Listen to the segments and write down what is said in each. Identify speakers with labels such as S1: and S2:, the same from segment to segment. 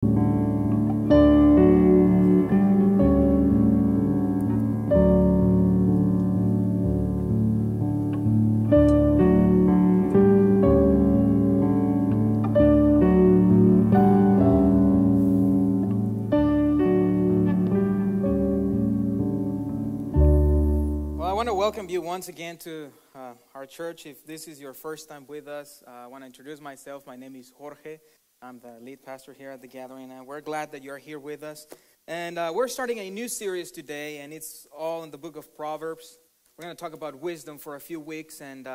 S1: Welcome you once again to our church. If this is your first time with us, I want to introduce myself. My name is Jorge. I'm the lead pastor here at the gathering, and we're glad that you're here with us. And we're starting a new series today, and it's all in the book of Proverbs. We're going to talk about wisdom for a few weeks, and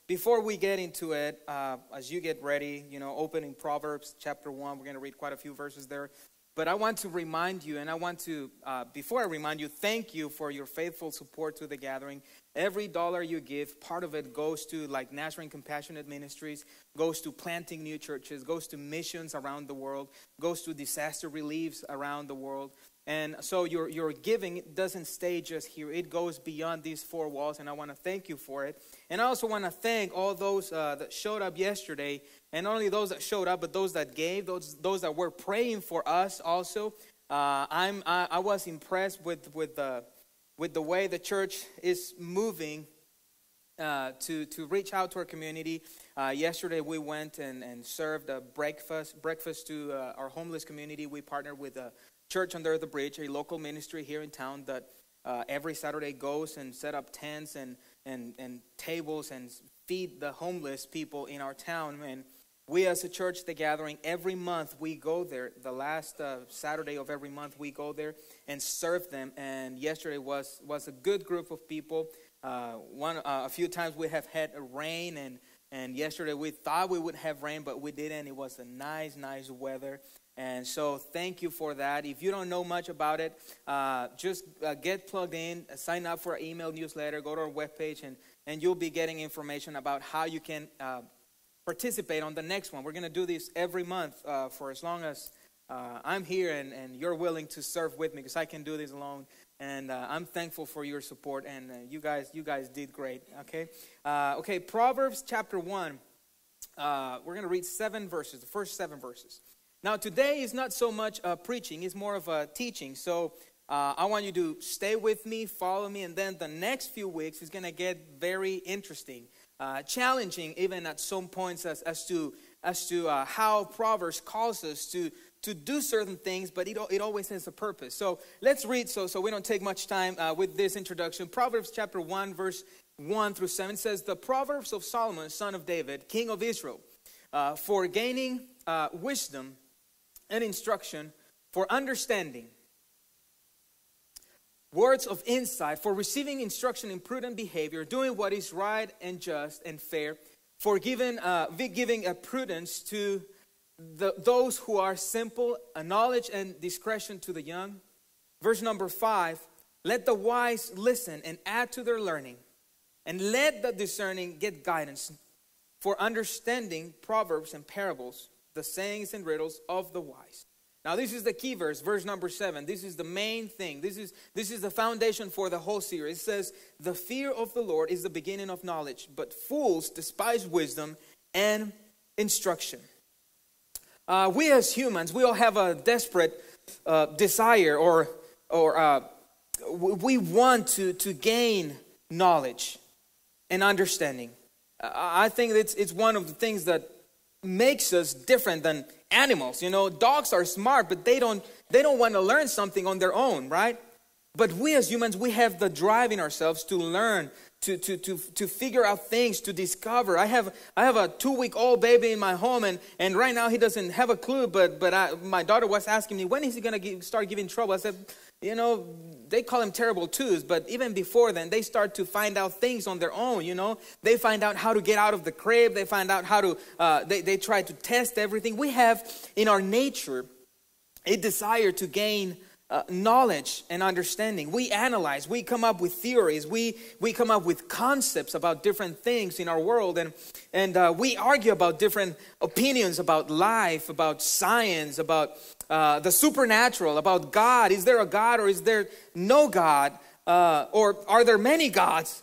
S1: before we get into it, as you get ready, opening Proverbs chapter 1, we're going to read quite a few verses there. But I want to remind you, and I want to, before I remind you, thank you for your faithful support to the gathering. Every dollar you give, part of it goes to like Nazarene Compassionate Ministries, goes to planting new churches, goes to missions around the world, goes to disaster reliefs around the world. And so your giving doesn't stay just here. It goes beyond these four walls, and I want to thank you for it. And I also want to thank all those that showed up yesterday, and not only those that showed up, but those that gave, those that were praying for us also. I was impressed with the way the church is moving to reach out to our community. Yesterday we went and served a breakfast to our homeless community. We partnered with a Church Under the Bridge, a local ministry here in town that every Saturday goes and set up tents and tables and feed the homeless people in our town. And we as a church, the gathering, every month we go there. The last Saturday of every month we go there and serve them. And yesterday was a good group of people. A few times we have had rain, and yesterday we thought we would have rain, but we didn't. It was a nice weather. And so thank you for that. If you don't know much about it, just get plugged in, sign up for our email newsletter, go to our webpage, and you'll be getting information about how you can participate on the next one. We're going to do this every month for as long as I'm here and you're willing to serve with me, because I can do this alone. And I'm thankful for your support, and you guys did great. Okay, Proverbs chapter 1. We're going to read 7 verses, the first 7 verses. Now, today is not so much preaching, it's more of a teaching. So I want you to stay with me, follow me, and then the next few weeks is going to get very interesting, challenging even at some points as to how Proverbs calls us to do certain things, but it always has a purpose. So let's read so we don't take much time with this introduction. Proverbs chapter 1, verse 1 through 7 says, "The Proverbs of Solomon, son of David, king of Israel, for gaining wisdom and instruction, for understanding, words of insight, for receiving instruction in prudent behavior, doing what is right and just and fair, for giving a prudence to those who are simple, a knowledge and discretion to the young." Verse number 5, "Let the wise listen and add to their learning, and let the discerning get guidance, for understanding proverbs and parables, the sayings and riddles of the wise." Now this is the key verse, verse number 7. This is the main thing. This is the foundation for the whole series. It says, "The fear of the Lord is the beginning of knowledge, but fools despise wisdom and instruction." We as humans, we all have a desperate desire, or we want to gain knowledge and understanding. I think it's one of the things that makes us different than animals. Dogs are smart, but they don't want to learn something on their own, right? But we as humans, we have the drive in ourselves to learn, to figure out things, to discover. I have a 2-week-old baby in my home, and right now he doesn't have a clue. But my daughter was asking me, when is he going to start giving trouble? I said, they call them terrible twos, but even before then, they start to find out things on their own. They find out how to get out of the crib. They find out how to. They try to test everything. We have in our nature a desire to gain knowledge and understanding. We analyze, we come up with theories, we come up with concepts about different things in our world, and we argue about different opinions about life, about science, about the supernatural, about God. Is there a God or is there no God? Or are there many gods?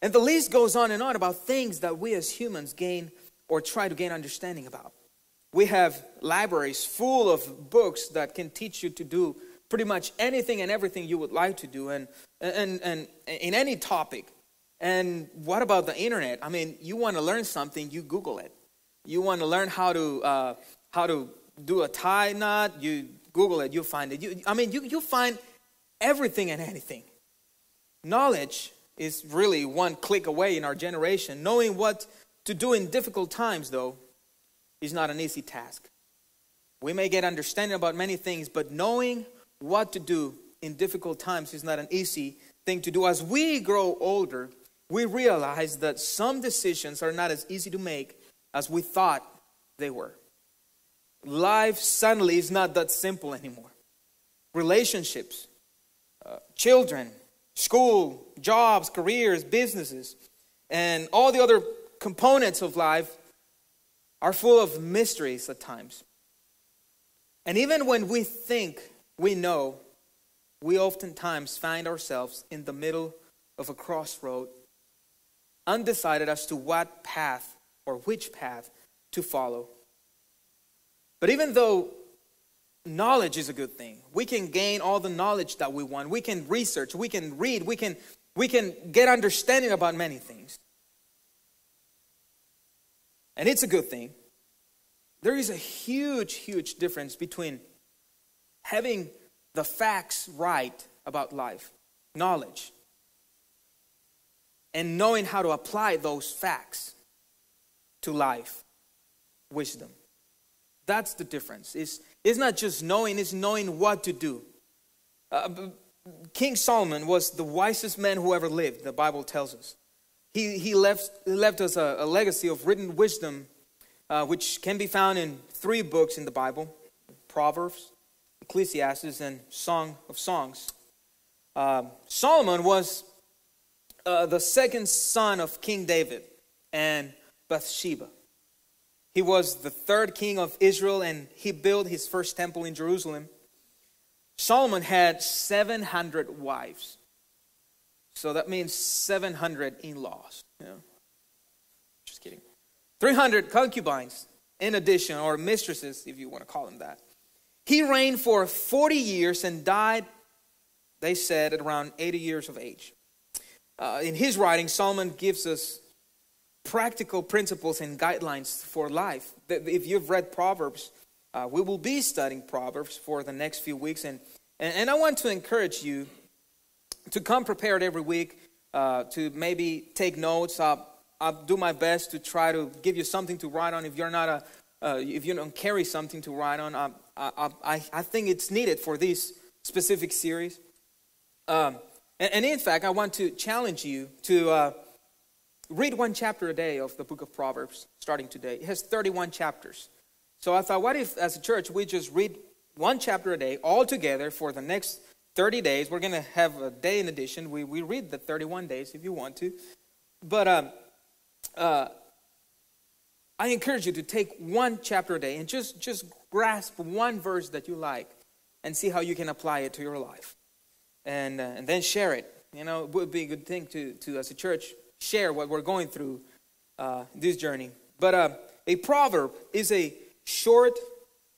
S1: And the list goes on and on about things that we as humans gain or try to gain understanding about. We have libraries full of books that can teach you to do pretty much anything and everything you would like to do, and in any topic. And what about the internet? I mean, you want to learn something, you Google it. You want to learn how to do a tie knot, you Google it, you find it. You find everything and anything. Knowledge is really one click away in our generation. Knowing what to do in difficult times, though, is not an easy task. We may get understanding about many things, but knowing what to do in difficult times is not an easy thing to do. As we grow older, we realize that some decisions are not as easy to make as we thought they were. Life suddenly is not that simple anymore. Relationships, children, school, jobs, careers, businesses, and all the other components of life are full of mysteries at times. And even when we think we know, we oftentimes find ourselves in the middle of a crossroad, undecided as to what path or which path to follow. But even though knowledge is a good thing, we can gain all the knowledge that we want. We can research, we can read, we can get understanding about many things. And it's a good thing. There is a huge, huge difference between having the facts right about life, knowledge, and knowing how to apply those facts to life, wisdom. That's the difference. It's not just knowing, it's knowing what to do. King Solomon was the wisest man who ever lived, the Bible tells us. He left us a legacy of written wisdom, which can be found in 3 books in the Bible: Proverbs, Ecclesiastes, and Song of Songs. Solomon was the second son of King David and Bathsheba. He was the 3rd king of Israel, and he built his first temple in Jerusalem. Solomon had 700 wives. So that means 700 in-laws. Just kidding. 300 concubines in addition, or mistresses, if you want to call them that. He reigned for 40 years and died, they said, at around 80 years of age. In his writing, Solomon gives us practical principles and guidelines for life. If you've read Proverbs, we will be studying Proverbs for the next few weeks. And I want to encourage you to come prepared every week, to maybe take notes. I'll do my best to try to give you something to write on. If you're not if you don't carry something to write on, I think it's needed for this specific series. And in fact, I want to challenge you to read 1 chapter a day of the book of Proverbs, starting today. It has 31 chapters. So I thought, what if, as a church, we just read 1 chapter a day all together for the next 30 days. We're going to have a day in addition. We read the 31 days if you want to. But I encourage you to take 1 chapter a day and just grasp one verse that you like and see how you can apply it to your life. And then share it. It would be a good thing to as a church, share what we're going through this journey. But a proverb is a short,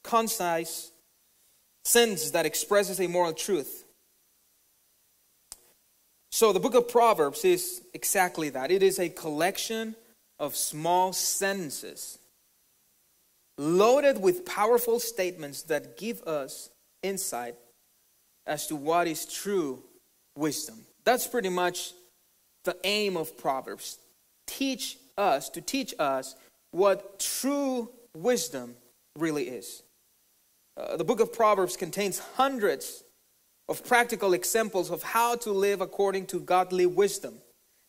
S1: concise sentence that expresses a moral truth. So the book of Proverbs is exactly that. It is a collection of small sentences loaded with powerful statements that give us insight as to what is true wisdom. That's pretty much the aim of Proverbs. To teach us what true wisdom really is. The book of Proverbs contains hundreds of practical examples of how to live according to godly wisdom.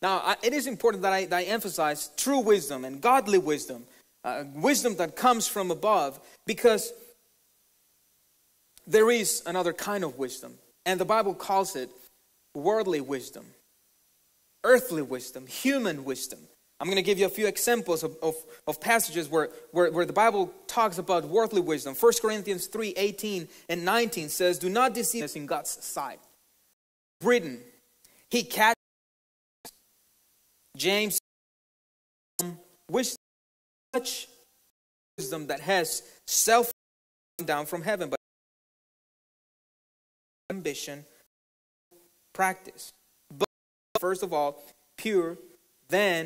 S1: Now, it is important that I emphasize true wisdom and godly wisdom, wisdom that comes from above, because there is another kind of wisdom, and the Bible calls it worldly wisdom, earthly wisdom, human wisdom. I'm going to give you a few examples of passages where the Bible talks about worldly wisdom. 1 Corinthians 3:18 and 19 says, "Do not deceive us in God's sight." Written, He catches. James, wisdom, such wisdom that has self down from heaven, but ambition, practice. But first of all, pure, then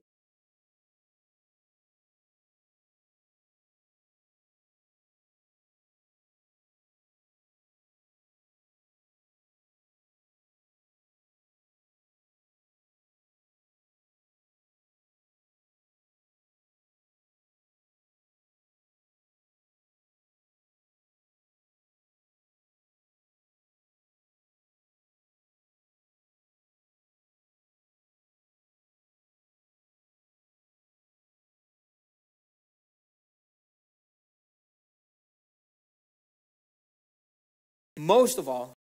S1: most of all,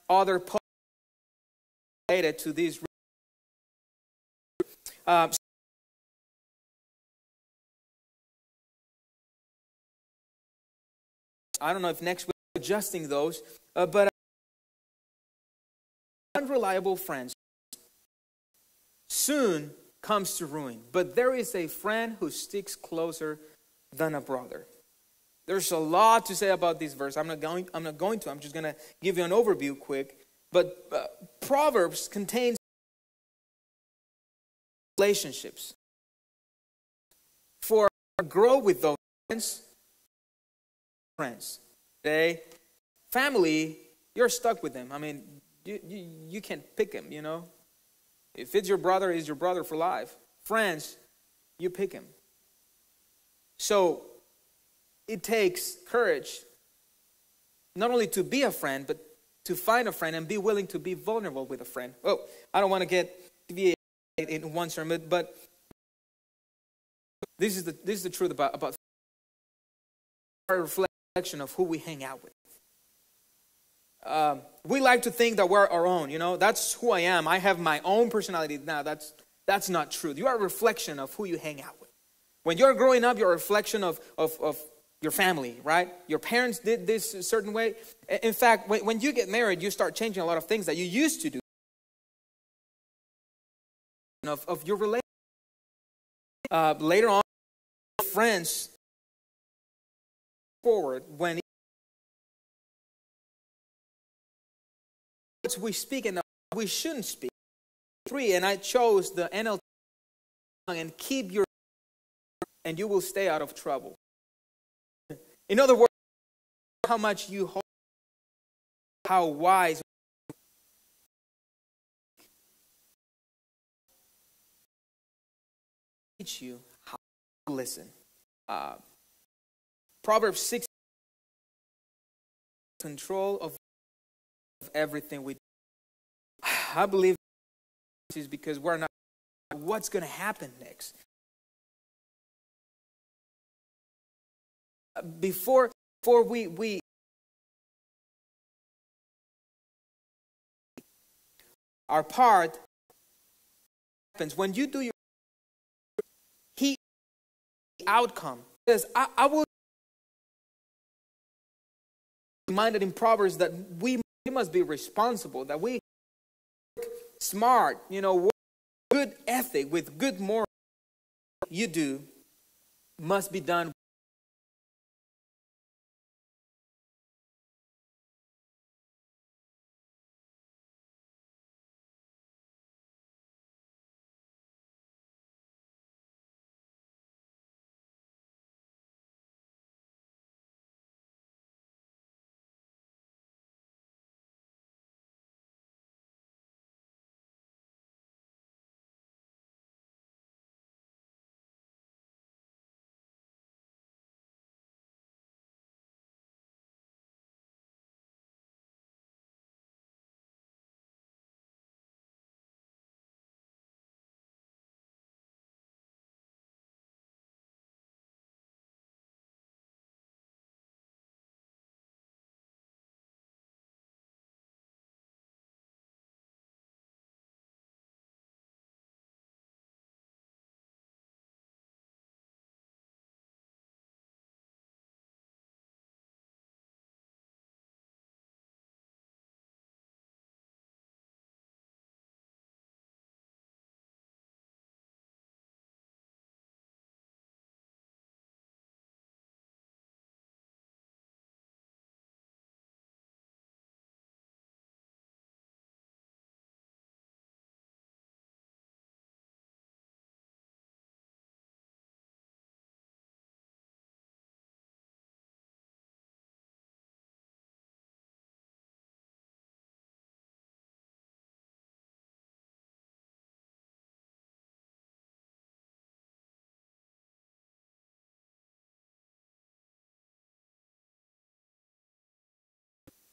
S1: other related to these. I don't know if next week adjusting those, but unreliable friends soon comes to ruin. But there is a friend who sticks closer than a brother. There's a lot to say about this verse. I'm not going to. I'm just going to give you an overview quick. But Proverbs contains relationships. For grow with those friends. Today, family, you're stuck with them. I mean, you can't pick them, you know. If it's your brother, it's your brother for life. Friends, you pick him. So it takes courage not only to be a friend, but to find a friend and be willing to be vulnerable with a friend. Oh, I don't want to get in one sermon, but this is the truth about a reflection of who we hang out with. We like to think that we're our own, you know. That's who I am. I have my own personality. Now, that's not true. You are a reflection of who you hang out with. When you're growing up, you're a reflection of your family, right? Your parents did this a certain way. In fact, when you get married, you start changing a lot of things that you used to do. Of your relationship. Later on, friends forward when we speak and we shouldn't speak. 3, and I chose the NLT, and keep your, and you will stay out of trouble. In other words, how much you hold, how wise teach you how to listen. Proverbs 6, control of everything we do. I believe this is because we're not what's going to happen next. Before we our part happens when you do your outcome. Says I will reminded in Proverbs that we must be responsible, that we work smart, you know, work good ethic with good moral. You do must be done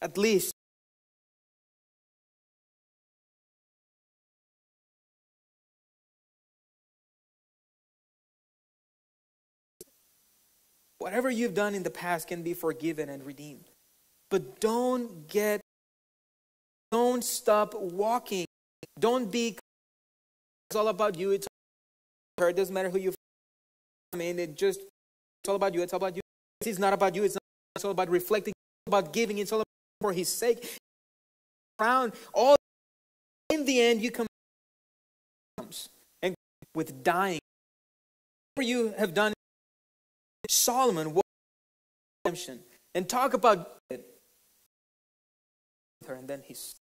S1: at least whatever you've done in the past can be forgiven and redeemed. But don't stop walking. Don't be, it's all about you. It's all about her. It doesn't matter who you, I mean, it's all about you. It's all about you. It's not about you. It's all about reflecting. It's all about giving. It's all about for His sake. Around all, in the end, you come and with dying. Whatever you have done, Solomon was redemption, and talk about it. Her, and then he's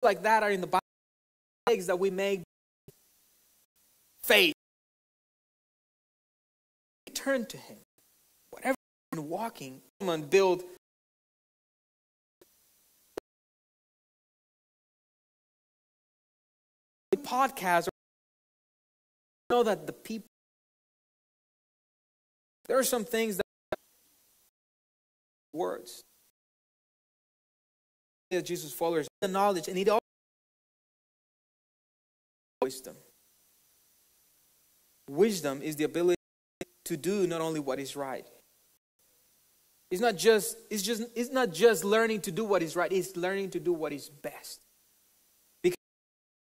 S1: like that are in the Bible. Things that we make faith. Turn to Him. Whatever you're walking, Solomon build. Podcast. Know that the people. There are some things that words. Jesus followers the knowledge and need all wisdom. Wisdom is the ability to do not only what is right. It's not just learning to do what is right, it's learning to do what is best.